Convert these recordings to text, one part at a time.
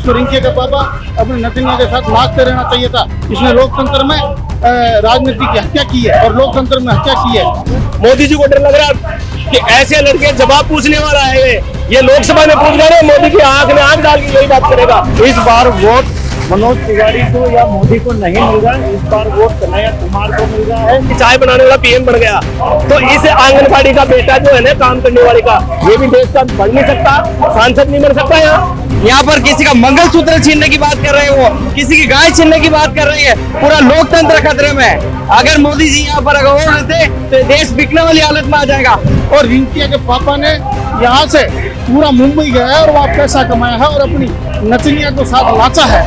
उसको रिंकी का पापा अपने नतीजा के साथ नाचते रहना चाहिए था। इसने लोकतंत्र में राजनीति की हत्या की है और लोकतंत्र में हत्या की है। मोदी जी को डर लग रहा है कि ऐसे लड़के जवाब पूछने वाला है। ये लोकसभा में पूछ रहे हैं, मोदी की आंख में आंख डाल के यही बात करेगा। इस बार वोट मनोज तिवारी को या मोदी को नहीं मिल रहा है, इस बार वोट कन्हैया कुमार को मिल रहा है। चाय बनाने वाला पीएम बन गया, तो इस आंगनबाड़ी का बेटा जो है ना, काम करने वाले का, ये भी देश का बन नहीं सकता, सांसद नहीं बन सकता। यहाँ पर किसी का मंगलसूत्र छीनने की बात कर रहे हैं, वो किसी की गाय छीनने की बात कर रही है। पूरा लोकतंत्र खतरे में है। अगर मोदी जी यहाँ पर अगर वोट देते तो देश बिकने वाली हालत में आ जाएगा। और रिंकी के पापा ने यहाँ से पूरा मुंबई गया है और वहाँ पैसा कमाया है और अपनी नचनिया को साथ नाचा है।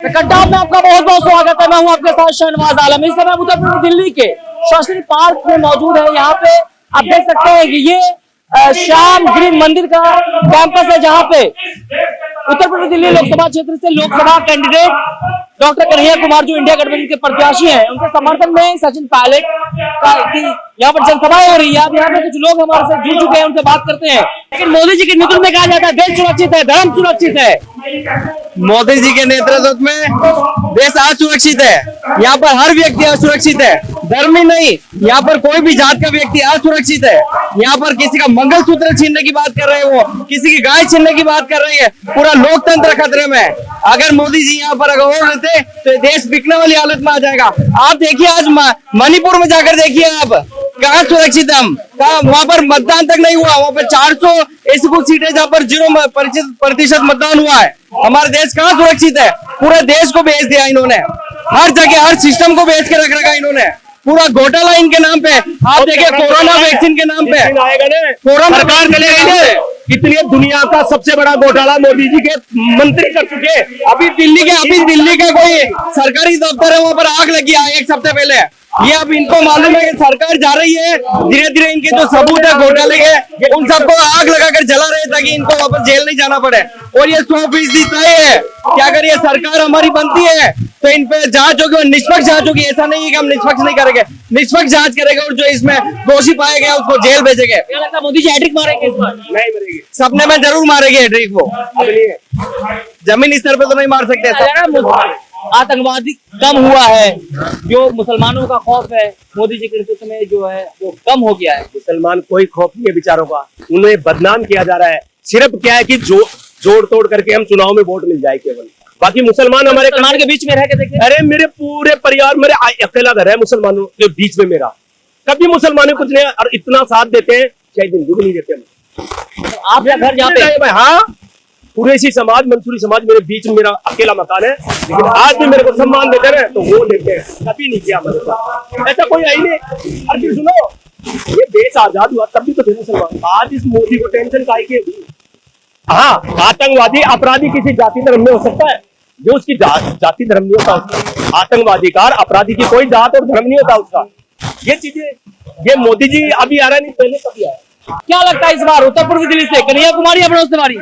कट्टा में आपका बहुत बहुत स्वागत है। मैं हूं आपके साथ शहनवाज आलम। इस समय उत्तर प्रदेश दिल्ली के शास्त्री पार्क में मौजूद है। यहाँ पे आप देख सकते हैं कि ये श्याम ग्रीन मंदिर का कैंपस है, जहाँ पे उत्तर प्रदेश दिल्ली लोकसभा क्षेत्र से लोकसभा कैंडिडेट डॉक्टर कन्हैया कुमार जो इंडिया गठबंधन के प्रत्याशी हैं, उनके समर्थन में सचिन पायलट की यहाँ पर जनसभा हो रही है। अब यहाँ पे कुछ लोग हमारे साथ जुड़ चुके हैं, उनसे बात करते हैं। लेकिन मोदी जी के नेतृत्व में कहा जाता है देश सुरक्षित है, धर्म सुरक्षित है। मोदी जी के नेतृत्व में देश असुरक्षित है। यहाँ पर हर व्यक्ति असुरक्षित है, धर्म ही नहीं, यहाँ पर कोई भी जात का व्यक्ति असुरक्षित है। यहाँ पर किसी का मंगलसूत्र छीनने की बात कर रहे हैं, वो किसी की गाय छीनने की बात कर रही है। पूरा लोकतंत्र खतरे में है। अगर मोदी जी यहाँ पर अगर वोट देते तो देश बिकने वाली हालत में आ जाएगा। आप देखिए, आज मणिपुर में जाकर देखिए, आप कहाँ सुरक्षित हम, कहाँ वहाँ पर मतदान तक नहीं हुआ। वहाँ पर 400 ऐसी कुछ सीटें जहाँ पर 0% मतदान हुआ है। हमारा देश कहाँ सुरक्षित है? पूरे देश को बेच दिया इन्होंने, हर जगह हर सिस्टम को बेच के रख रखा इन्होंने। पूरा घोटाला इनके नाम पे। आप देखिए, कोरोना वैक्सीन के नाम पे कोरोना सरकार चले गई। इतनी दुनिया का सबसे बड़ा घोटाला मोदी जी के मंत्री कर चुके। अभी दिल्ली के कोई सरकारी दफ्तर है, वहाँ पर आग लगी है 1 हफ्ते पहले। ये अब इनको मालूम है कि सरकार जा रही है, धीरे धीरे इनके जो सबूत है घोटाले के, उन सबको आग लगाकर जला रहे हैं ताकि इनको वापस जेल नहीं जाना पड़े। और ये 100% तय है कि अगर ये सरकार हमारी बनती है तो इन पे जांच होगी, निष्पक्ष जांच होगी। ऐसा नहीं है कि हम निष्पक्ष नहीं करेंगे, निष्पक्ष जांच करेंगे और जो इसमें दोषी पाए गए उसको जेल भेजेंगे। क्या लगता है मोदी जी हैट्रिक मारेंगे इस बार? नहीं मरेगी, सपने में जरूर मारेंगे हैट्रिक। वो जमीन स्तर पे तो नहीं मार सकते। आतंकवादी कम हुआ है, जो मुसलमानों का खौफ है मोदी जी के नेतृत्व में जो है वो कम हो गया है। मुसलमान कोई खौफ नहीं है बेचारों का, उन्हें बदनाम किया जा रहा है। सिर्फ क्या है कि जोड़ तोड़ करके हम चुनाव में वोट मिल जाए केवल। बाकी मुसलमान हमारे मुसलमान के बीच में रह के देखिए। अरे मेरे पूरे परिवार, मेरे अकेला घर है मुसलमानों के बीच में मेरा। कभी मुसलमान कुछ नहीं, और इतना साथ देते हैं, शायद हिंदू भी नहीं देते हम। आप या घर जहाँ पे? हाँ, कुरैशी समाज, मंसूरी समाज मेरे बीच में मेरा अकेला मकान है, लेकिन आज भी मेरे को सम्मान देते हैं तो वो देते हैं। कभी नहीं किया मेरे साथ, ऐसा कोई आई नहीं। और फिर सुनो, ये देश आजाद हुआ तब भी तो थे मुसलमान। आज इस मोदी को टेंशन काहे की? हाँ, आतंकवादी अपराधी किसी जाति धर्म में हो सकता है, जो उसकी जाति धर्म नहीं होता उसका। आतंकवादी कार अपराधी की कोई जात और धर्म नहीं होता उसका। ये चीजें, ये मोदी जी अभी आ रहा नहीं, पहले कभी आया। क्या लगता है इस बार उत्तर पूर्वी दिल्ली से कन्हैया कुमार या मनोज तिवारी?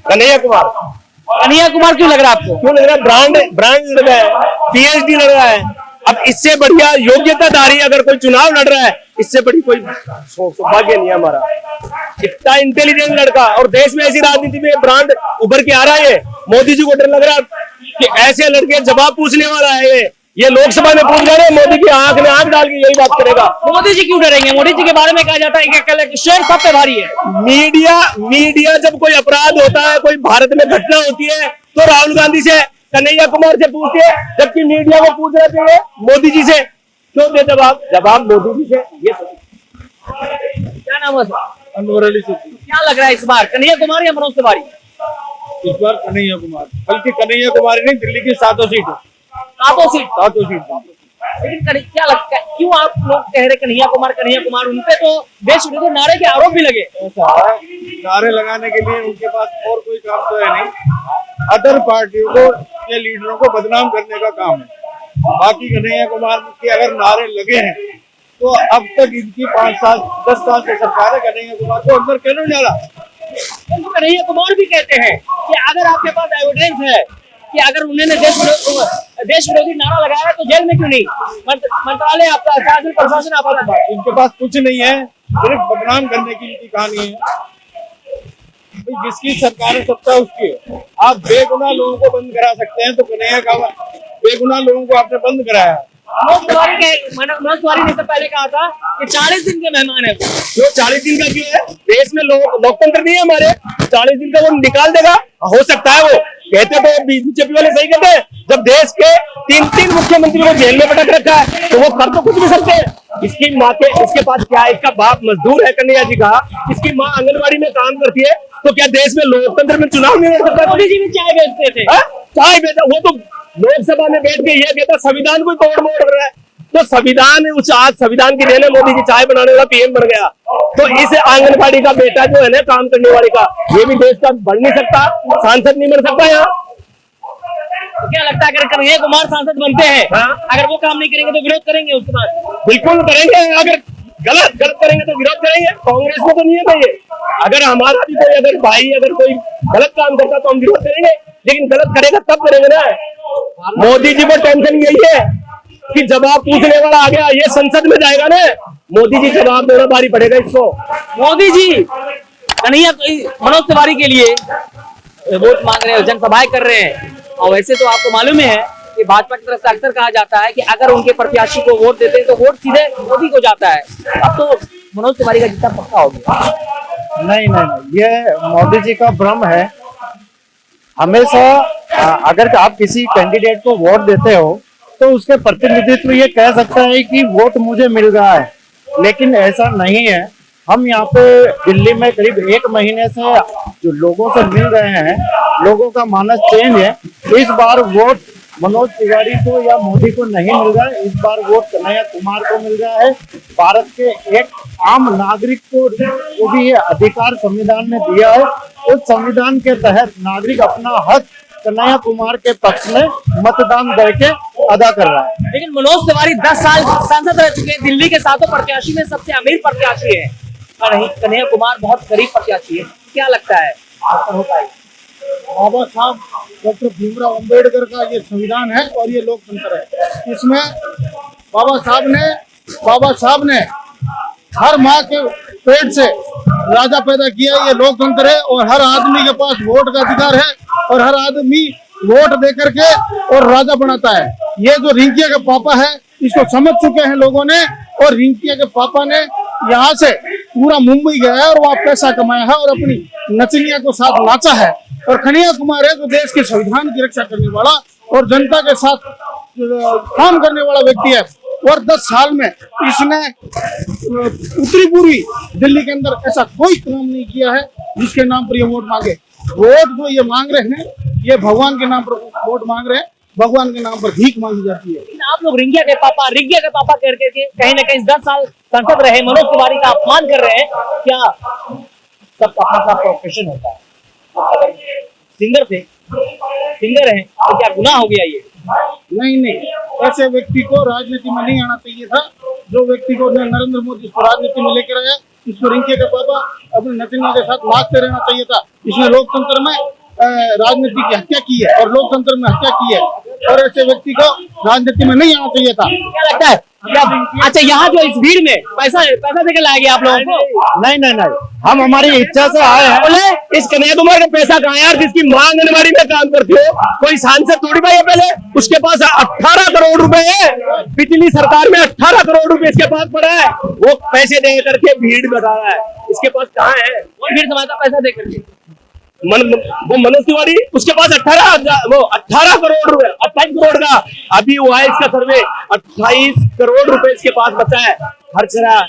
कन्हैया कुमार क्यों लग रहा है आपको? क्यों लग रहा है? ब्रांड लग रहा है, पीएचडी लग रहा है। अब इससे बढ़िया योग्यताधारी अगर कोई चुनाव लड़ रहा है, इससे बड़ी कोई सौभाग्य नहीं है हमारा। इतना इंटेलिजेंट लड़का, और देश में ऐसी राजनीति में ब्रांड उभर के आ रहा है। मोदी जी को डर लग रहा है कि ऐसे लड़के जवाब पूछने वाला है। ये लोकसभा में पूछ रहे हैं, मोदी की आंख में आंख डाल के यही बात करेगा। मोदी जी क्यों डरेंगे? मोदी जी के बारे में कहा जाता है कि शेर सब पे भारी है। मीडिया जब कोई अपराध होता है, कोई भारत में घटना होती है, तो राहुल गांधी से, कन्हैया कुमार से पूछते हैं, जबकि मीडिया को पूछ रहे थे मोदी जी से। क्यों दे जवाब मोदी जी से? ये क्या नाम है सर? अनवर अली सिद्दीकी। क्या लग रहा है इस बार कन्हैया कुमार या मनोज तिवारी? इस बार कन्हैया कुमार, बल्कि कन्हैया कुमार नहीं, दिल्ली की 7 सीट। लेकिन क्या लगता है, क्यों आप लोग कह रहे कन्हैया कुमार? उनपे तो देश विरोधी नारे के आरोप भी लगे। नारे लगाने के लिए उनके पास और कोई काम तो है नहीं, अदर पार्टियों को या लीडरों को बदनाम करने का काम है। बाकी कन्हैया कुमार के अगर नारे लगे हैं तो अब तक इनकी 5 साल 10 साल से सरकार है, कन्हैया कुमार को अंदर क्यों नहीं डाला? कन्हैया कुमार भी कहते हैं कि अगर आपके पास एविडेंस है कि अगर उन्होंने देश विरोधी नारा लगाया है तो जेल में क्यों नहीं? मंत्रालय आपका, शासन प्रशासन आपका, इनके पास कुछ नहीं है, सिर्फ बदनाम करने की इनकी कहानी है। भाई जिसकी सरकार है सत्ता उसकी है। आप बेगुनाह लोगों को बंद करा सकते हैं, तो कन्हैया का बेगुनाह लोगों को आपने बंद कराया। मनोज तिवारी ने तो पहले कहा था कि 40 दिन के मेहमान है। जो 40 दिन का क्यों है? देश में लोकतंत्र नहीं है हमारे, 40 दिन का वो निकाल देगा, हो सकता है। वो कहते तो बीजेपी वाले सही कहते हैं, जब देश के 3 मुख्यमंत्री को जेल में पटक रखा है तो वो कर तो कुछ भी सकते हैं। इसकी माँ के, इसके पास क्या है? इसका बाप मजदूर है कन्हैया जी का, इसकी माँ आंगनबाड़ी में काम करती है, तो क्या देश में लोकतंत्र में चुनाव नहीं हो सकता? मोदी जी भी चाय बेचते थे। चाय बेचा, वो तो लोकसभा में बैठ के ये कहता संविधान को तोड़ मोड़ रहा है। तो संविधान, उस आज संविधान की देन है, मोदी जी चाय बनाने वाला पीएम बन गया। तो इस आंगनबाड़ी का बेटा जो है ना, काम करने वाले का, ये भी देश का बढ़ नहीं सकता, सांसद नहीं बन सकता यहाँ। तो क्या लगता है अगर कन्हैया कुमार सांसद बनते हैं, अगर वो काम नहीं करेंगे तो विरोध करेंगे उसके बाद? बिल्कुल करेंगे। अगर गलत करेंगे तो विरोध करेंगे। कांग्रेस में तो नहीं है भाई। अगर हमारा भी कोई अगर भाई अगर कोई गलत काम करता तो हम विरोध करेंगे, लेकिन गलत करेगा तब करेंगे ना। मोदी जी को टेंशन यही है कि जवाब पूछने वाला आ गया, ये संसद में जाएगा ना, मोदी जी जवाब देना भारी पड़ेगा इसको। मोदी जी कन्हैया मनोज तिवारी के लिए वोट मांग रहे हैं, जनसभाएं कर रहे हैं, और वैसे तो आपको मालूम ही है कि भाजपा की तरफ से अक्सर कहा जाता है कि अगर उनके प्रत्याशी को वोट देते हैं तो वोट सीधे मोदी को जाता है। अब तो मनोज तिवारी का जीतना पक्का हो गया। नहीं, ये मोदी जी का भ्रम है। हमेशा अगर आप किसी कैंडिडेट को वोट देते हो तो उसके प्रतिनिधित्व ये कह सकता है कि वोट मुझे मिल रहा है, लेकिन ऐसा नहीं है। हम यहाँ पे दिल्ली में करीब 1 महीने से जो लोगों से मिल रहे हैं, लोगों का मानस चेंज है। इस बार वोट मनोज तिवारी को या मोदी को नहीं मिल रहा है, इस बार वोट कन्हैया कुमार को मिल रहा है। भारत के एक आम नागरिक को भी ये अधिकार संविधान ने दिया है। उस संविधान के तहत नागरिक अपना हक कन्हैया कुमार के पक्ष में मतदान करके अदा कर रहा है। लेकिन मनोज तिवारी 10 साल सांसद रह चुके हैं, दिल्ली के 7 प्रत्याशी में सबसे अमीर प्रत्याशी है, और कन्हैया कुमार बहुत गरीब प्रत्याशी है। क्या लगता है हो पाएगा? बाबा साहब डॉक्टर भीमराव अंबेडकर का ये संविधान है और ये लोकतंत्र है। इसमें बाबा साहब ने हर माँ के पेट से राजा पैदा किया, ये लोकतंत्र है। और हर आदमी के पास वोट का अधिकार है, और हर आदमी वोट दे करके और राजा बनाता है। ये जो रिंकिया के पापा है, इसको समझ चुके हैं लोगों ने, और रिंकिया के पापा ने यहाँ से पूरा मुंबई गया है और वहाँ पैसा कमाया है और अपनी नचनिया को साथ नाचा है। और कन्हैया कुमार है जो देश के संविधान की रक्षा करने वाला और जनता के साथ काम करने वाला व्यक्ति है। और 10 साल में इसने उत्तरी पूर्वी दिल्ली के अंदर ऐसा कोई काम नहीं किया है जिसके नाम पर ये वोट मांगे। वोट जो ये मांग रहे हैं, ये भगवान के नाम पर वोट मांग रहे हैं, भगवान के नाम पर भीख मांगी जाती है। लेकिन आप लोग रिंकिया के पापा करके कहीं ना कहीं 10 साल संसद रहे, मनोज तिवारी का अपमान कर रहे हैं। क्या सबका अपना प्रोफेशन होता है? अगर सिंगर है तो क्या गुनाह हो गया ये? नहीं, ऐसे व्यक्ति को राजनीति में नहीं आना चाहिए था। जो व्यक्ति को नरेंद्र मोदी इसको राजनीति में लेकर आया, इसको रिंकिया के पापा अपने नचनिया के साथ नाचते रहना चाहिए था। इसने लोकतंत्र में राजनीति की हत्या की है और लोकतंत्र में हत्या की है, और ऐसे व्यक्ति को राजनीति में नहीं आना चाहिए था। क्या लगता है? अच्छा, यहाँ जो इस भीड़ में पैसा देकर लाएंगे आप लोगों को? नहीं, हम हमारी इच्छा से आए हैं। बोले इस कन्हैया कुमार का पैसा कहाँ है यार, जिसकी मां आंगनबाड़ी में काम करती हो? कोई सांसद थोड़ी भाई है। पहले उसके पास 18 करोड़ रुपए है, पिछली सरकार में 18 करोड़ रुपए इसके पास पड़ा है। वो पैसे दे करके भीड़ बता रहा है, इसके पास कहाँ है? और भीड़ समाता पैसा दे करके वो मनोज तिवारी, उसके पास 18 करोड़ रुपए, 28 करोड़ का अभी हुआ है इसका सर्वे। 28 करोड़ रुपए इसके पास बचा है, खर्च कर रहा है।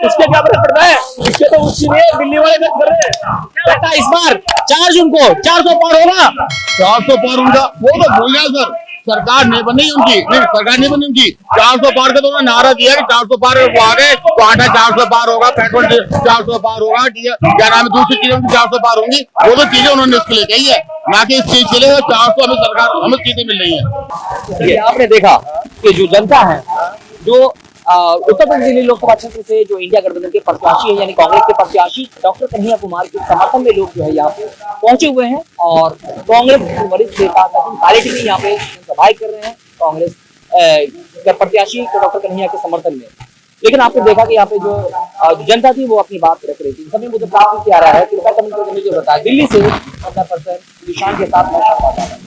इसके क्या फर्क पड़ता है? इसके तो उसके दिल्ली वाले खर्च कर रहे हैं। क्या लगता है इस बार 4 जून को 400 पार होगा? 400 पार उनका वो तो भूल गया सर, सरकार नहीं बनी उनकी, नहीं सरकार नहीं बनी उनकी। 400 पार का तो उन्होंने नारा दिया कि 400 पार वो आ गए, तो आटा 400 पार होगा, पेट्रोल 400 पार होगा, क्या नाम है दूसरी चीजें 400 पार होंगी। वो तो चीजें उन्होंने इसके लिए कही है, ना कि इस चीज के लिए 400 हमें सरकार हमें चीजें मिल रही है। आपने देखा कि जो जनता है, जो उत्तर प्रदेश दिल्ली लोकसभा क्षेत्र से जो इंडिया गठबंधन के प्रत्याशी है यानी कांग्रेस के प्रत्याशी डॉक्टर कन्हैया कुमार के समर्थन में लोग जो है यहाँ पे पहुंचे हुए हैं और कांग्रेस के वरिष्ठ नेता सचिन पायलट भी यहाँ पे सभाएं कर रहे हैं कांग्रेस के प्रत्याशी डॉक्टर कन्हैया के समर्थन में। लेकिन आपने देखा कि यहाँ पे जो जनता थी वो अपनी बात रख रही थी। सभी मुझे प्राप्त किया रहा है कि जो बताया दिल्ली से 15% निशान के साथ